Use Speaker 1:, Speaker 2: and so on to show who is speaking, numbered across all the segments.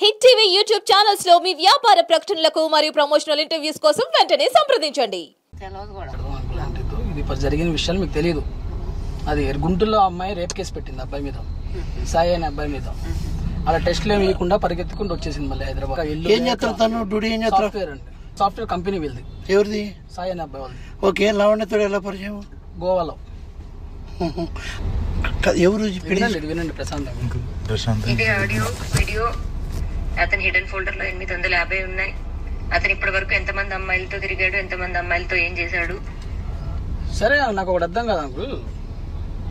Speaker 1: Hit TV YouTube channels లో మీ వ్యాపార ప్రకటనలకు మరియు ప్రమోషనల్ ఇంటర్వ్యూస్ కోసం వెంటనే సంప్రదించండి.
Speaker 2: ఇది జరిగిన విషయాలు మీకు తెలియదు. అది గుంటూరులో అమ్మాయి రేప్ కేసు పెట్టింది అబ్బాయి మీద, సాయి అనే అబ్బాయి మీద. అలా టెస్ట్లు ఏమి ఇవ్వకుండా పరిగెత్తుకుంటూ వచ్చేసింది మళ్ళీ హైదరాబాద్.
Speaker 3: ఏం చేస్తారు తను? డ్యూటీ ఏం చేస్తారు?
Speaker 2: సాఫ్ట్వేర్ అండి, సాఫ్ట్వేర్ కంపెనీ వీళ్ళది.
Speaker 3: ఎవరిది?
Speaker 2: సాయి అనే అబ్బాయి వాళ్ళది.
Speaker 3: ఓకే, లావణ్యతో ఎలా పరిచయం?
Speaker 2: గోవాలో.
Speaker 3: ఎవరు?
Speaker 2: వినండి ప్రశాంత్.
Speaker 4: ఇది ఆడియో వీడియో అతని హిడెన్ ఫోల్డర్ లో 850 ఉన్నాయి. అతను ఇప్పటి వరకు ఎంతమంది అమ్మాయిలతో తిరిగాడు, ఎంతమంది అమ్మాయిలతో ఏం చేశాడు?
Speaker 2: సరే, నాకు ఒకటి అర్థం కాదు అంకుల్.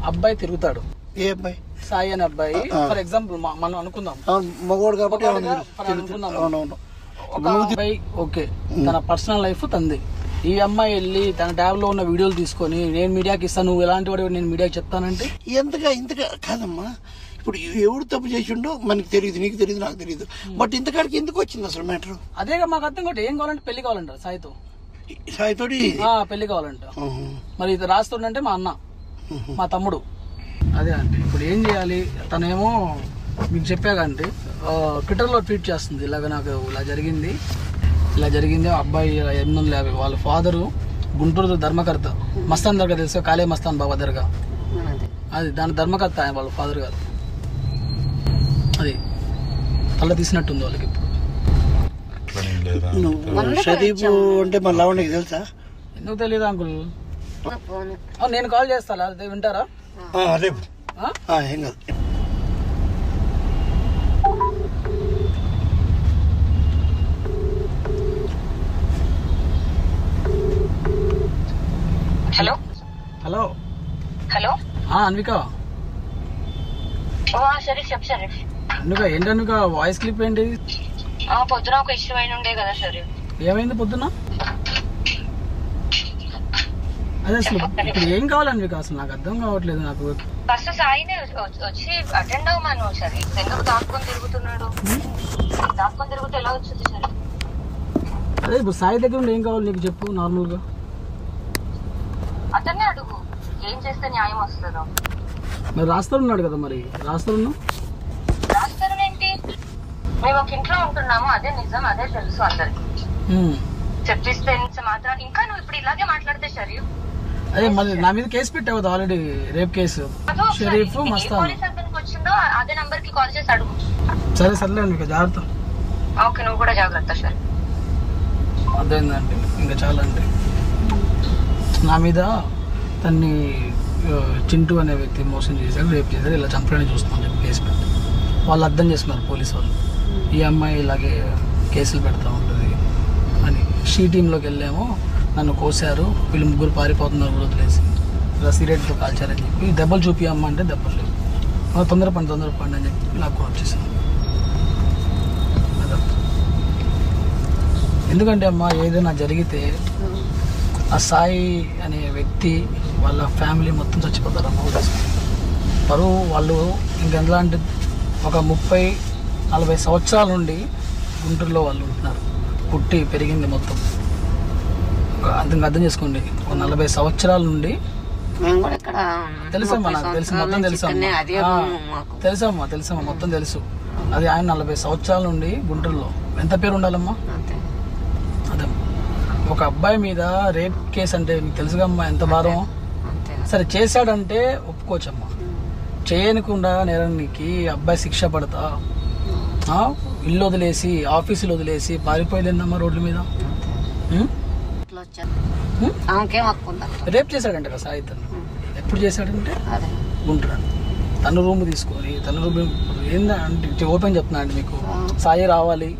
Speaker 2: అబ్బాయి తిరుగుతాడు.
Speaker 3: ఏ అబ్బాయి?
Speaker 2: సాయి అనే అబ్బాయి. ఫర్ ఎగ్జాంపుల్ మనం అనుకుందాం,
Speaker 3: మగవాడు కాబట్టి
Speaker 2: అనుకుందాం. ఒక అబ్బాయి ఓకే, తన పర్సనల్ లైఫ్ తంది. ఈ అమ్మాయి వెళ్ళి తన ట్యాబ్ లో ఉన్న వీడియోలు తీసుకొని నేను మీడియాకి ఇస్తాను, నువ్వు ఎలాంటి వాడు నేను మీడియాకి చెప్తానంటే
Speaker 3: ఇంతగా కాదమ్మా. ఇప్పుడు ఎవడు తప్పు చేసిండో మనకి తెలియదు, నీకు తెలియదు, నాకు తెలియదు. బట్ ఇంతకాడికి ఎందుకు వచ్చింది అసలు మ్యాటర్?
Speaker 2: అదేగా మాకు అర్థం కూడా. ఏం కావాలంటే పెళ్లి కావాలంట సాయితో.
Speaker 3: సాయితోటి
Speaker 2: పెళ్లి కావాలంట. మరి ఇది రాస్తుండంటే మా అన్న, మా తమ్ముడు. అదే అంటే ఇప్పుడు ఏం చేయాలి? తనేమో మీకు చెప్పాకంటే ట్విట్టర్లో ట్వీట్ చేస్తుంది, ఇలాగ నాకు ఇలా జరిగింది అబ్బాయి 850. వాళ్ళ ఫాదరు గుంటూరు ధర్మకర్త, మస్తాన్ దర్గా తెలుసు, కాళే మస్తాన్ బాబా దర్గా, అది దాని ధర్మకర్త ఆయన వాళ్ళ ఫాదర్ గారు. అది తల తీసినట్టుంది వాళ్ళకి ఇప్పుడు.
Speaker 3: షరీఫ్ అంటే మన లావణ్యకి తెలుసా?
Speaker 2: ఎందుకు తెలియదు అంకుల్? నేను కాల్ చేస్తా, అదే వింటారా?
Speaker 3: రేపు ఏం కాదు.
Speaker 4: Hello
Speaker 2: hello
Speaker 4: hello
Speaker 2: Anvika.
Speaker 4: Sharif చెప్పు షరీఫ్.
Speaker 2: అన్విక ఏంటి అన్విక వాయిస్ క్లిప్ ఏంటి?
Speaker 4: పొద్దున ఒక ఇష్యూ అయిన ఉండే కదా షరీఫ్.
Speaker 2: ఏమైంది పొద్దున? అదే అసలు ఇప్పుడు ఏం కావాలి అన్విక? అసలు నాకు అర్థం కావట్లేదు. నాకు
Speaker 4: ఫస్ట్ సాయిని వచ్చి అటెండ్ అవ్వమను షరీఫ్. ఎందుకు దాక్కొని తిరుగుతున్నాడు? దాక్కొని తిరుగుతూ ఎలా వచ్చింది షరీఫ్?
Speaker 2: అదే ఇప్పుడు సాయి దగ్గర ఉండి ఏం కావాలి నీకు చెప్పు నార్మల్ గా.
Speaker 4: అతన్నే అడుగు, ఏం చేస్తే న్యాయం వస్తుందో.
Speaker 2: మరి రాస్తారున్నాడు కదా, మరి రాస్తారున్నా
Speaker 4: ఏంటి? మేము ఒక ఇంట్లో ఉంటున్నాము, అదే నిజం, అదే తెలుసు అందరికి. చెప్పిస్తే మాత్రం ఇంకా నువ్వు ఇప్పుడు ఇలాగే మాట్లాడితే షరీఫ్.
Speaker 2: అదే మళ్ళీ నా మీద కేసు పెట్టావు కదా already, rape case. Sharif Mastan
Speaker 4: police అతనికి వచ్చిందో అదే నంబర్ కి కాల్ చేసి అడుగు.
Speaker 2: సర్లే మీకు జాగ్రత్త.
Speaker 4: ఓకే, నువ్వు కూడా జాగ్రత్త షరీఫ్.
Speaker 2: అదేందండి ఇంకా చాలా అంటే నా మీద తన్ని చింటూ అనే వ్యక్తి మోసం చేశాడు, రేప్ చేశాడు, ఇలా చంపడానికి చూస్తున్నాను చెప్పి కేసు పెట్టి వాళ్ళు అర్థం చేసుకున్నారు పోలీసు వాళ్ళు. ఈ అమ్మాయి ఇలాగే కేసులు పెడతా ఉంటుంది అని. షీ టీంలోకి వెళ్ళాము, నన్ను కోసారు, వీళ్ళు ముగ్గురు పారిపోతున్నారు వదిలేసి, ఇలా సిగరెట్తో కాల్చారని చెప్పి దెబ్బలు చూపి అమ్మ అంటే దెబ్బలు లేవు, తొందరపండి అని చెప్పి లాక్కొని వచ్చేసాను. ఎందుకంటే అమ్మ ఏదైనా జరిగితే ఆ సాయి అనే వ్యక్తి వాళ్ళ ఫ్యామిలీ మొత్తం చచ్చిపోతారు అమ్మ. పరువు వాళ్ళు ఇంకెంతలా అంటే ఒక 30-40 సంవత్సరాల నుండి గుంటూరులో వాళ్ళు ఉంటున్నారు, పుట్టి పెరిగింది మొత్తం. అర్థం చేసుకోండి, ఒక 40 సంవత్సరాల నుండి. తెలుసమ్మా, నాకు తెలుసు, మొత్తం తెలుసమ్మా మొత్తం తెలుసు. అది ఆయన 40 సంవత్సరాల నుండి గుంటూరులో. ఎంత పేరు ఉండాలమ్మా? అదే ఒక అబ్బాయి మీద రేప్ కేసు అంటే మీకు తెలుసుగమ్మా ఎంత భారం. సరే చేశాడంటే ఒప్పుకోవచ్చమ్మా, చేయనుకుండా నేరానికి అబ్బాయి శిక్ష పడతా ఇల్లు వదిలేసి ఆఫీసులు వదిలేసి పారిపోయలేదమ్మా రోడ్ల మీద. రేప్ చేశాడంట కదా సాయి. తను ఎప్పుడు చేశాడంటే గుంటూరు. తను రూమ్ తీసుకొని ఏందంటే ఓపెన్ చెప్తున్నా అండి మీకు, సాయి రావాలి,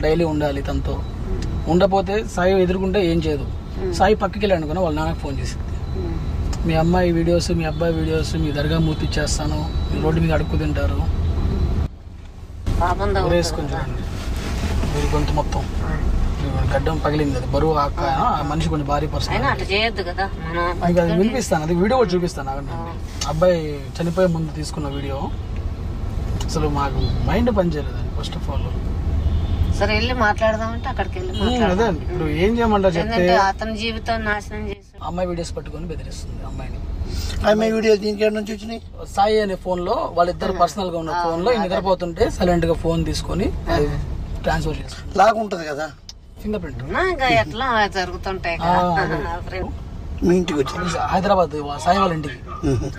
Speaker 2: డైలీ ఉండాలి తనతో. ఉండపోతే సాయి ఎదుర్కొంటే ఏం చేయదు. సాయి పక్కకి వెళ్ళి అనుకున్నా వాళ్ళ నాన్నకు ఫోన్ చేసింది, మీ అమ్మాయి వీడియోస్, మీ అబ్బాయి వీడియోస్ మీ దర్గా మూర్తి ఇచ్చేస్తాను, మీ రోడ్డు మీద అడుక్కు తింటారు, వేసుకొని చూడండి. మీరు కొంత మొత్తం గడ్డం పగిలింది, అది బరువు మనిషి కొంచెం భారీ పర్సన్. అది వినిపిస్తాను, అది వీడియో కూడా చూపిస్తాను. అబ్బాయి చనిపోయే ముందు తీసుకున్న వీడియో. అసలు మాకు మైండ్ పనిచేయలేదు ఫస్ట్ ఆఫ్ ఆల్.
Speaker 5: సరే వెళ్ళి మాట్లాడదామంటే అక్కడికి వెళ్ళి
Speaker 2: అదే ఇప్పుడు ఏం చేయమంటారు చెప్తే,
Speaker 5: అతని జీవితం నాశనం చేసి
Speaker 2: అమ్మాయి వీడియోస్ పట్టుకొని బెదిరిస్తుంది అమ్మాయిని.
Speaker 3: ఆమె వీడియో దీనికి నుంచి వచ్చినాయి.
Speaker 2: సాయి అనే ఫోన్ లో వాళ్ళిద్దరు పర్సనల్ గా ఉన్న ఫోన్ లో నిద్రపోతుంటే సైలెంట్ గా ఫోన్ తీసుకొని ట్రాన్స్ఫర్ చేసుకుంటారు.
Speaker 3: లాగా ఉంటది కదా
Speaker 2: ఫింగర్ ప్రింట్.
Speaker 5: ఇంకా ఎట్లా జరుగుతుంటాయి
Speaker 3: మీ ఇంటికి వచ్చి
Speaker 2: హైదరాబాద్ సాయి వాళ్ళ ఇంటికి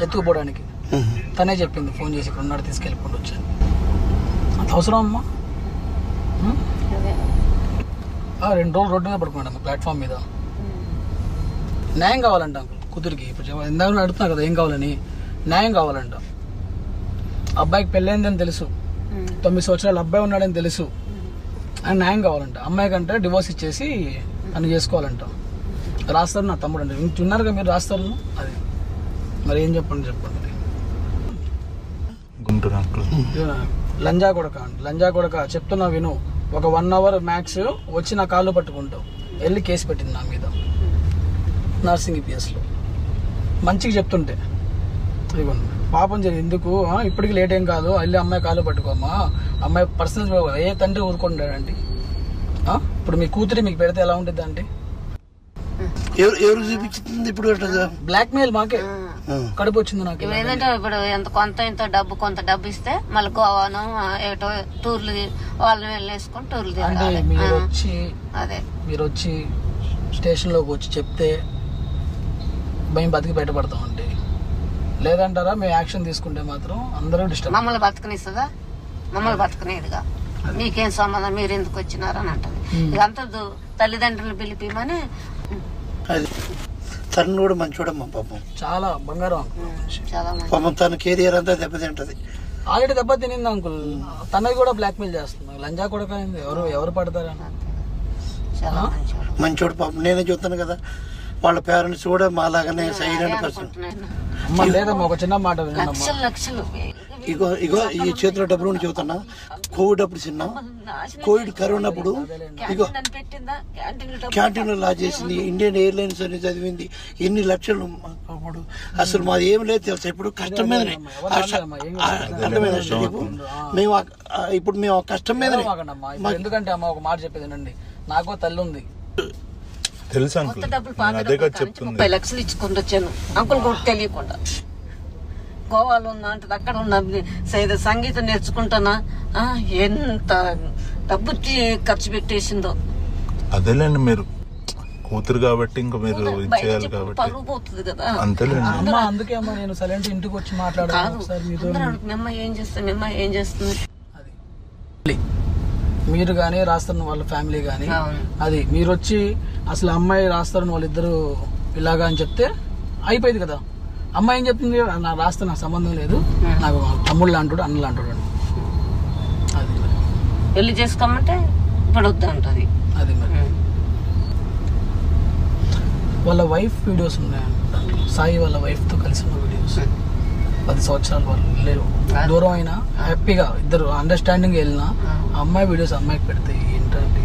Speaker 2: ఎత్తుకుపోవడానికి తనే చెప్పింది ఫోన్ చేసి ఇక్కడ ఉన్నాడు తీసుకెళ్ళిపోండి వచ్చాను. అంత అవసరం అమ్మా. 2 రోజులు రోడ్డు మీద పడుకున్నాడు ప్లాట్ఫామ్ మీద. న్యాయం కావాలంట అంకుల్ కూతురికి. ఇప్పుడు ఇందాక అడుగుతున్నా కదా ఏం కావాలని. న్యాయం కావాలంట. అబ్బాయికి పెళ్ళైందని తెలుసు, 9 సంవత్సరాల అబ్బాయి ఉన్నాడని తెలుసు, అని న్యాయం కావాలంట. అమ్మాయి కంటే డివోర్స్ ఇచ్చేసి తను చేసుకోవాలంట. రాస్తారు నా తమ్ముడు అంటే ఉన్నారుగా మీరు రాస్తారు. అది మరి ఏం చెప్పండి. లంజా కొడక చెప్తున్నా విను. ఒక 1 అవర్ మ్యాక్స్ వచ్చి నా కాళ్ళు పట్టుకుంటావు. వెళ్ళి కేసు పెట్టింది నా మీద నర్సింగ్ పిఎస్లో. మంచిగా చెప్తుంటే ఇవ్వండి పాపం జరిగింది ఎందుకు ఇప్పటికి లేట్ ఏం కాదు, వెళ్ళి అమ్మాయి కాళ్ళు పట్టుకోమ్మా. అమ్మాయి పర్సనల్ ఏ తండ్రి ఊరుకుంటాడండి. ఇప్పుడు మీ కూతురి మీకు పెడితే ఎలా ఉంటుంది అంటే
Speaker 3: ఎవరు చూపించింది ఇప్పుడు
Speaker 2: బ్లాక్ మెయిల్ మాకే కడుపు వచ్చింది నాకు.
Speaker 5: ఏంటంటే ఇప్పుడు ఇంత డబ్బు ఇస్తే మళ్ళీ గోవాను ఏటో టూర్లు వాళ్ళని వెళ్ళేసుకొని టూర్లు
Speaker 2: అంటే మీరు వచ్చి స్టేషన్ లోకి వచ్చి చెప్తే మేము బతికి బయటపడతామండి. లేదంటారా మేము యాక్షన్ తీసుకుంటే మాత్రం అందరూ డిస్టర్బ్.
Speaker 5: మమ్మల్ని బతకనిస్తుందా? మమ్మల్ని బతకనేదిగా. మీకేం సంబంధం, మీరు ఎందుకు వచ్చినారని అంటది. ఇదంతా తల్లిదండ్రులు పిలిపిమని.
Speaker 3: తను కూడా మంచోడమ్మా పాపం,
Speaker 2: చాలా బంగారం.
Speaker 5: చాలా
Speaker 3: పాపం తన కెరియర్ అంతా దెబ్బతింటది.
Speaker 2: ఆల్రెడీ దెబ్బ తినింది అంకుల్. తనది కూడా బ్లాక్ మెయిల్ చేస్తుంది. లంజా కూడా కాయింది. ఎవరు పడతారా?
Speaker 3: మంచోడు పాపం. నేనే చూస్తాను కదా వాళ్ళ పేరెంట్స్ కూడా మాలాగానే సైలెంట్ పర్సన్.
Speaker 2: లేదమ్మా ఒక చిన్న మాట
Speaker 5: లక్షలు
Speaker 3: ఇగో ఈ చేతిలో డబ్బులు చెబుతున్నా. కోవిడ్ అప్పుడు చిన్న కోవిడ్ కరోనా అప్పుడు ఇగో క్యాంటీన్ లా చేసింది. ఇండియన్ ఎయిర్లైన్స్ అని చదివింది. ఎన్ని లక్షలు అప్పుడు. అసలు మాది ఏం లేదు తెలుసా. ఇప్పుడు కష్టం మీదనే మేము ఇప్పుడు మేము కష్టం మీదనే.
Speaker 2: ఎందుకంటే అమ్మ ఒక మాట చెప్పేదేనండి, నాకు తల్లి ఉంది
Speaker 6: తెలుసా.
Speaker 5: 30 లక్షలు ఇచ్చుకుంటూ వచ్చాను అంకుల్ కూడా తెలియకుండా. గోవాలో ఉన్నా అంటే అక్కడ ఉన్న సంగీతం నేర్చుకుంటానా ఎంత డబ్బు ఖర్చు పెట్టేసిందో.
Speaker 6: అదేలేండి మీరు కూతురు కాబట్టి ఇంకా మీరు ఇచ్చేయాలి కాబట్టి
Speaker 5: పరుగు పోతుంది కదా.
Speaker 6: అంతేలేండి.
Speaker 2: అందుకే అమ్మా నేను సైలెంట్ ఇంటికి వచ్చి మాట్లాడాను.
Speaker 5: మేమ్మ ఏం చేస్తుంది
Speaker 2: మీరు కానీ రాస్తున్న వాళ్ళ ఫ్యామిలీ కానీ అది మీరు వచ్చి అసలు అమ్మాయి రాస్తారని వాళ్ళిద్దరు ఇలాగా అని చెప్తే అయిపోయింది కదా. అమ్మాయి ఏం చెప్తుంది, నాకు రాస్తే నాకు సంబంధం లేదు, నాకు తమ్ముళ్ళు లాంటాడు అన్న లాంటాడు అని. అది
Speaker 5: పెళ్లి చేసుకోమంటే పడొద్దు అంటది.
Speaker 2: అది మరి వాళ్ళ వైఫ్ వీడియోస్ ఉన్నాయంట. సాయి వాళ్ళ వైఫ్ తో కలిసి ఉన్న వీడియోస్. 10 సంవత్సరాలు వాళ్ళు లేరు, దూరం అయినా హ్యాపీగా ఇద్దరు అండర్స్టాండింగ్ వెళ్ళినా అమ్మాయి వీడియోస్ అమ్మాయికి పెడితే ఏంటంటే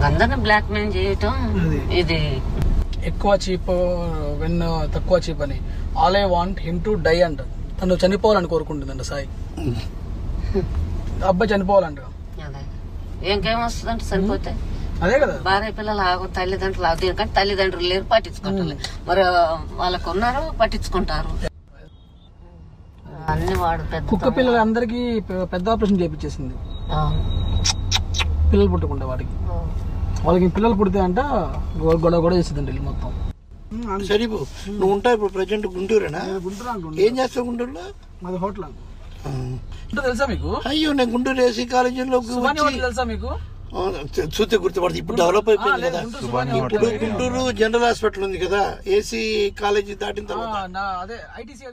Speaker 5: అందరిని బ్లాక్ మెయిల్ చేయటం. ఇది
Speaker 2: ఎక్కువ చీప్ వెన్ తక్కువ చీప్ అని. All I want him to die అంట. తను చనిపోవాలని కోరుకుంటుందంట సాయి. అబ్బాయి చనిపోవాలంట.
Speaker 5: ఇంకేం వస్తుందంటే చనిపోతే
Speaker 2: అదే కదా.
Speaker 5: భార్య పిల్లలు తల్లిదండ్రులు దీనికంటే తల్లిదండ్రులు లేరు, పట్టించుకుంటారు. మరి వాళ్ళకు ఉన్నారు పట్టించుకుంటారు. అన్ని వాడు
Speaker 2: కుక్క పిల్లలు అందరికి పెద్ద ఆపరేషన్ చేయించేసింది పిల్లలు పుట్టకుండా. వాళ్ళకి పిల్లలు పుడితే అంట గొడవ చేసిందండి మొత్తం.
Speaker 3: సరే నువ్వు ఉంటావు ఇప్పుడు ప్రజెంట్ గుంటూరేనా? ఏం చేస్తావు గుంటూరులో?
Speaker 2: మాది హోటల్ తెలుసా మీకు?
Speaker 3: అయ్యో నేను గుంటూరు ఏసీ కాలేజీలో
Speaker 2: తెలుసా మీకు?
Speaker 3: చూస్తే గుర్తుపడుతుంది. ఇప్పుడు డెవలప్ అయిపోయింది కదా. ఇప్పుడు గుంటూరు జనరల్ హాస్పిటల్ ఉంది కదా, ఏసీ కాలేజీ దాటిన తర్వాత.
Speaker 2: అదే ఐటీసీ